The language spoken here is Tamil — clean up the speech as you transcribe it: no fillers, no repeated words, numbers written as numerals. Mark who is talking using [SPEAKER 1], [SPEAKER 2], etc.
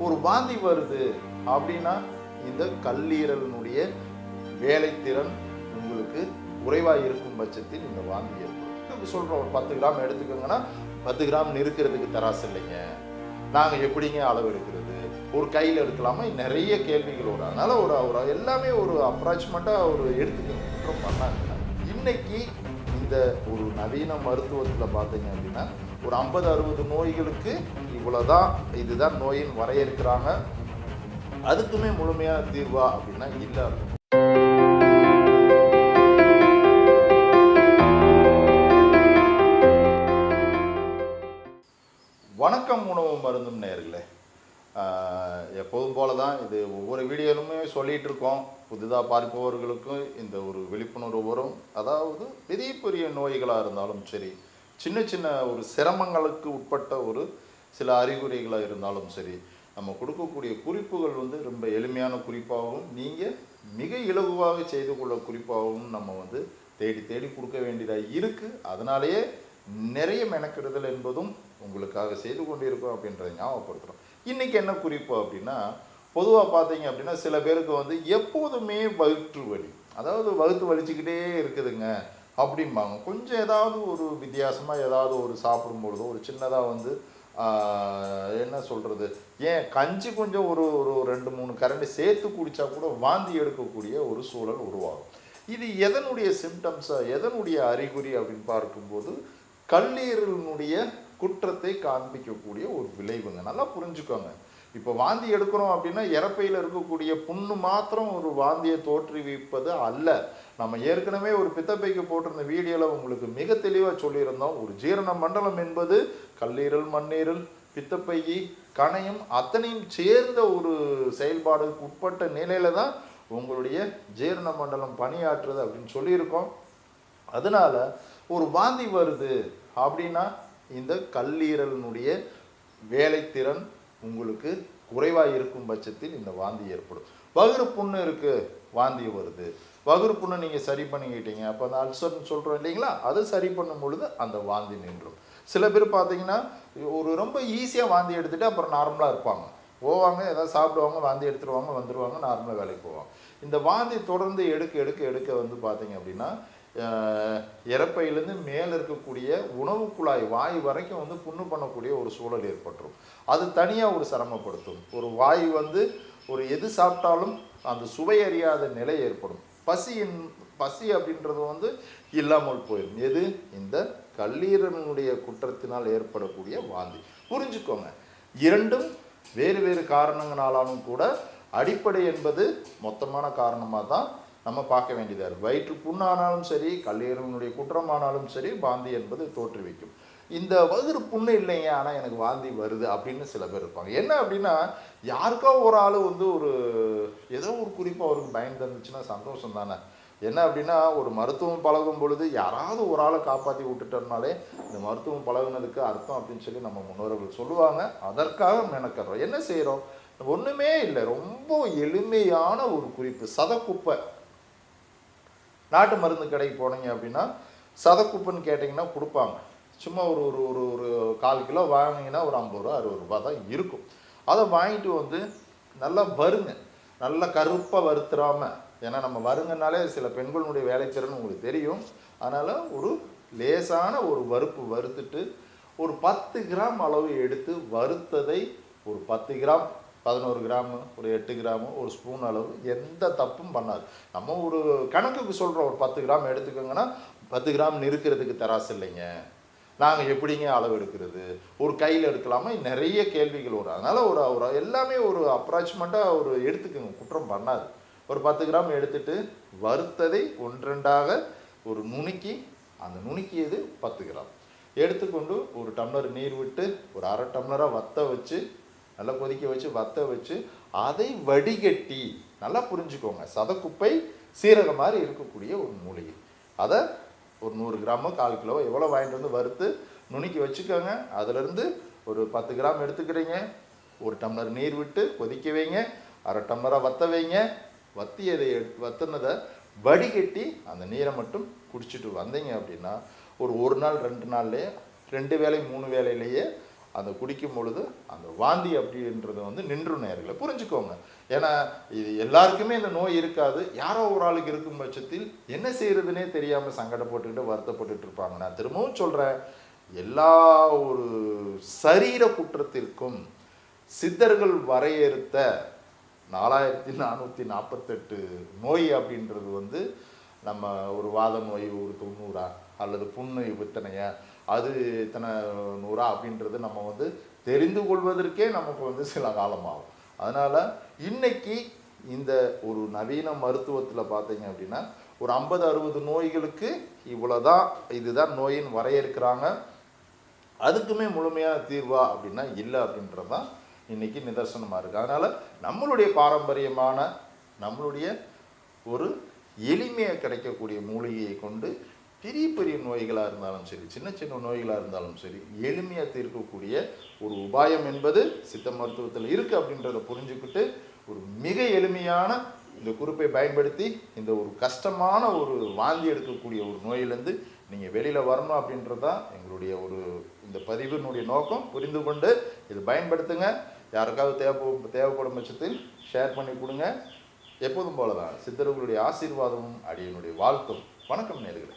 [SPEAKER 1] ஒரு வாந்தி வருது அப்படின்னா இந்த கல்லீரலினுடைய வேலைத்திறன் உங்களுக்கு குறைவாக இருக்கும் பட்சத்தில் இந்த வாந்தி ஏற்படும். சொல்கிறோம் ஒரு 10 கிராம் எடுத்துக்கோங்கன்னா 10 கிராம் இருக்கிறதுக்கு தராசு இல்லைங்க, நாங்கள் எப்படிங்க அளவு எடுக்கிறது, ஒரு கையில் எடுக்கலாமா, நிறைய கேள்விகளோட. அதனால் ஒரு எல்லாமே ஒரு அப்ராக்சிமேட்டாக ஒரு எடுத்துக்கோங்க, குற்றம் பண்ணாங்க. இன்னைக்கு இந்த ஒரு நவீன மருத்துவத்தில் பார்த்தீங்க அப்படின்னா ஒரு 50-60 நோய்களுக்கு இவ்வளோதான், இதுதான் நோயின் வரையறுக்கிறாங்க. அதுக்குமே முழுமையான தீர்வா அப்படின்னா இல்லை. வணக்கம் உணவு மருந்தும் நேயர்களே, எப்போதும் போல தான் இது ஒவ்வொரு வீடியோலுமே சொல்லிகிட்டு இருக்கோம். புதிதாக பார்ப்பவர்களுக்கும் இந்த ஒரு விழிப்புணர்வு வரும். அதாவது பெரிய பெரிய நோய்களாக இருந்தாலும் சரி, சின்ன சின்ன ஒரு சிரமங்களுக்கு உட்பட்ட ஒரு சில அறிகுறிகளாக இருந்தாலும் சரி, நம்ம கொடுக்கக்கூடிய குறிப்புகள் வந்து ரொம்ப எளிமையான குறிப்பாகவும் நீங்கள் மிக இலகுவாக செய்து கொள்ள குறிப்பாகவும் நம்ம தேடி தேடி கொடுக்க வேண்டியதாக இருக்குது. அதனாலேயே நிறைய மெனக்கெடுதல் என்பதும் உங்களுக்காக செய்து கொண்டிருக்கோம் அப்படின்றத ஞாபகப்படுத்துகிறோம். இன்றைக்கி என்ன குறிப்பு அப்படின்னா, பொதுவாக பார்த்தீங்க அப்படின்னா சில பேருக்கு எப்போதுமே வயிற்று வலி, அதாவது வயிற்று வலிச்சுக்கிட்டே இருக்குதுங்க அப்படிம்பாங்க. கொஞ்சம் ஏதாவது ஒரு வித்தியாசமாக ஏதாவது ஒரு சாப்பிடும்பொழுதோ ஒரு சின்னதாக என்ன சொல்கிறது, ஏன் கஞ்சி கொஞ்சம் ஒரு ஒரு 2-3 கரண்டி சேர்த்து குடித்தா கூட வாந்தி எடுக்கக்கூடிய ஒரு சூழல் உருவாகும். இது எதனுடைய சிம்டம்ஸாக, எதனுடைய அறிகுறி அப்படின்னு பார்க்கும்போது கல்லீரலினுடைய குற்றத்தை காண்பிக்கக்கூடிய ஒரு விளைவுங்க. நல்லா புரிஞ்சுக்கோங்க. இப்போ வாந்தி எடுக்கிறோம் அப்படின்னா இறப்பையில் இருக்கக்கூடிய புண்ணு மாத்திரம் ஒரு வாந்தியை தோற்றுவிப்பது அல்ல. நம்ம ஏற்கனவே ஒரு பித்தப்பைக்கு போட்டிருந்த வீடியோவில் உங்களுக்கு மிக தெளிவாக சொல்லியிருந்தோம். ஒரு ஜீரண மண்டலம் என்பது கல்லீரல், மண்ணீரல், பித்தப்பை, கணையம் அத்தனையும் சேர்ந்த ஒரு செயல்பாடுக்கு உட்பட்ட நிலையில தான் உங்களுடைய ஜீரண மண்டலம் பணியாற்றுது அப்படின்னு சொல்லியிருக்கோம். அதனால ஒரு வாந்தி வருது அப்படின்னா இந்த கல்லீரலினுடைய வேலைத்திறன் உங்களுக்கு குறைவாக இருக்கும் பட்சத்தில் இந்த வாந்தி ஏற்படும். வகுறு புண்ணு இருக்குது, வாந்தி வருது. வகுறு புண்ணு நீங்கள் சரி பண்ணிக்கிட்டீங்க, அப்போ அந்த அல்சர்னு சொல்கிறோம் இல்லைங்களா, அது சரி பண்ணும் பொழுது அந்த வாந்தி நின்றும். சில பேர் பார்த்தீங்கன்னா ஒரு ரொம்ப ஈஸியாக வாந்தி எடுத்துகிட்டு அப்புறம் நார்மலாக இருப்பாங்க, போவாங்க, ஏதாவது சாப்பிடுவாங்க, வாந்தி எடுத்துருவாங்க, வந்துடுவாங்க, நார்மலாக வேலைக்கு போவாங்க. இந்த வாந்தி தொடர்ந்து எடுக்க எடுக்க எடுக்க பார்த்தீங்க அப்படின்னா இறப்பையிலேருந்து மேலே இருக்கக்கூடிய உணவு குழாய் வாய் வரைக்கும் புண்ணு பண்ணக்கூடிய ஒரு சூழல் ஏற்பட்டுரும். அது தனியாக ஒரு சிரமப்படுத்தும். ஒரு வாய் ஒரு எது சாப்பிட்டாலும் அந்த சுவை அறியாத நிலை ஏற்படும். பசி அப்படின்றது இல்லாமல் போயிடும். எது? இந்த கல்லீரலினுடைய குற்றத்தினால் ஏற்படக்கூடிய வாந்தி. புரிஞ்சுக்கோங்க, இரண்டும் வேறு வேறு காரணங்களாலும் கூட அடிப்படை என்பது மொத்தமான காரணமாக தான் நம்ம பார்க்க வேண்டியதாக இருக்குது. வயிற்று புண்ணானாலும் சரி, கல்லீரலினுடைய குற்றமானாலும் சரி, வாந்தி என்பது தோற்றுவிக்கும். இந்த வயிறு புண்ணு இல்லைங்க, ஆனால் எனக்கு வாந்தி வருது அப்படின்னு சில பேர் இருப்பாங்க. என்ன அப்படின்னா, யாருக்கோ ஒரு ஆள் ஒரு ஏதோ ஒரு குறிப்பாக அவருக்கு பயன் தந்துச்சுன்னா சந்தோஷம் தானே. என்ன அப்படின்னா, ஒரு மருத்துவம் பழகும் பொழுது யாராவது ஒரு ஆளை காப்பாற்றி விட்டுட்டோம்னாலே இந்த மருத்துவம் பழகுனதுக்கு அர்த்தம் அப்படின்னு சொல்லி நம்ம முன்னோர்கள் சொல்லுவாங்க. அதற்காக மெனக்கறோம். என்ன செய்கிறோம்? ஒன்றுமே இல்லை, ரொம்ப எளிமையான ஒரு குறிப்பு. சதக்குப்பை. நாட்டு மருந்து கடைக்கு போனீங்க அப்படின்னா சதக்குப்பைன்னு கேட்டிங்கன்னா கொடுப்பாங்க. சும்மா ஒரு ஒரு ஒரு ஒரு 1/4 கிலோ வாங்கினீங்கன்னா ஒரு 50 ரூபா 60 ரூபா தான் இருக்கும். அதை வாங்கிட்டு நல்லா வறுங்க, நல்லா கருப்பாக வறுத்துறாமல். ஏன்னா நம்ம வறுங்கனாலே சில பெண்களுடைய வேலைத்திறன் உங்களுக்கு தெரியும். அதனால் ஒரு லேசான ஒரு வறுத்துட்டு ஒரு 10 கிராம் அளவு எடுத்து வறுத்ததை ஒரு 10 கிராம், 11 கிராமு, ஒரு 8 கிராமு, ஒரு ஸ்பூன் அளவு, எந்த தப்பும் பண்ணாது. நம்ம ஒரு கணக்குக்கு சொல்கிறோம், ஒரு 10 கிராம் எடுத்துக்கோங்கன்னா 10 கிராம் இருக்கிறதுக்கு தராசு இல்லைங்க, நாங்கள் எப்படிங்க அளவு எடுக்கிறது, ஒரு கையில் எடுக்கலாமா, நிறைய கேள்விகள் வரும். அதனால் ஒரு எல்லாமே ஒரு அப்ராக்சிமேட்டாக ஒரு எடுத்துக்கோங்க, குற்றம் பண்ணாது. ஒரு 10 கிராம் எடுத்துட்டு வறுத்ததை ஒன்றெண்டாக ஒரு நுணுக்கி, அந்த நுணுக்கியது 10 கிராம் எடுத்துக்கொண்டு ஒரு டம்ளர் நீர் விட்டு ஒரு 1/2 டம்ளராக வற்ற வச்சு, நல்லா கொதிக்க வச்சு வற்ற வச்சு, அதை வடிகட்டி, நல்லா புரிஞ்சுக்கோங்க, சதக்குப்பை சீரகம் மாதிரி இருக்கக்கூடிய ஒரு மூலிகை, அதை ஒரு 100 கிராமோ 1/4 கிலோ எவ்வளோ வாங்கிட்டு வறுத்து நுணுக்கி வச்சுக்கோங்க. அதிலிருந்து ஒரு 10 கிராம் எடுத்துக்கிறீங்க, ஒரு டம்ளர் நீர் விட்டு கொதிக்க வைங்க, 1/2 டம்ளராக வற்ற வைங்க. வற்றினதை வடிகட்டி அந்த நீரை மட்டும் குடிச்சிட்டு வந்தீங்க அப்படின்னா ஒரு நாள் 2 நாள்லேயே 2 வேளை 3 வேளையிலேயே அந்த குடிக்கும் பொழுது அந்த வாந்தி அப்படின்றது வந்து நின்று நேர்களை புரிஞ்சுக்கோங்க. ஏன்னா இது எல்லாருக்குமே இந்த நோய் இருக்காது. யாரோ ஒரு ஆளுக்கு இருக்கும் பட்சத்தில் என்ன செய்யறதுனே தெரியாமல் சங்கடப்பட்டுக்கிட்டு வருத்தப்பட்டுட்டு இருப்பாங்க. நான் திரும்பவும் சொல்கிறேன், எல்லா ஒரு சரீர குற்றத்திற்கும் சித்தர்கள் வரையறுத்த 4448 நோய் அப்படின்றது வந்து நம்ம ஒரு வாத நோய் ஒரு 90 அல்லது புண்ணு இத்தனையா அது இத்தனை 100 அப்படின்றது நம்ம வந்து தெரிந்து கொள்வதற்கே நமக்கு வந்து சில காலம் ஆகும். அதனால் இன்னைக்கு இந்த ஒரு நவீன மருத்துவத்தில் பார்த்தீங்க அப்படின்னா ஒரு 50-60 நோய்களுக்கு இவ்வளோதான் இதுதான் நோயின் வரையறுக்கிறாங்க. அதுக்குமே முழுமையான தீர்வா அப்படின்னா இல்லை அப்படின்றது தான் இன்னைக்கு நிதர்சனமாக இருக்குது. அதனால் நம்மளுடைய பாரம்பரியமான நம்மளுடைய ஒரு எளிமையாக கிடைக்கக்கூடிய மூலிகையை கொண்டு பெரிய பெரிய நோய்களாக இருந்தாலும் சரி, சின்ன சின்ன நோய்களாக இருந்தாலும் சரி, எளிமையாக தீர்க்கக்கூடிய ஒரு உபாயம் என்பது சித்த மருத்துவத்தில் இருக்குது அப்படின்றத புரிஞ்சுக்கிட்டு ஒரு மிக எளிமையான இந்த குறிப்பை பயன்படுத்தி இந்த ஒரு கஷ்டமான ஒரு வாந்தி எடுக்கக்கூடிய ஒரு நோயிலேருந்து நீங்கள் வெளியில் வரணும் அப்படின்றது தான் எங்களுடைய ஒரு இந்த பதிவினுடைய நோக்கம். புரிந்து கொண்டு இது பயன்படுத்துங்க. யாருக்காவது தேவைப்படும் பட்சத்தில் ஷேர் பண்ணி கொடுங்க. எப்போதும் போல தான் சித்தர்களுடைய ஆசீர்வாதமும் அடியனுடைய வாழ்த்தும். வணக்கம் நேயர்களே.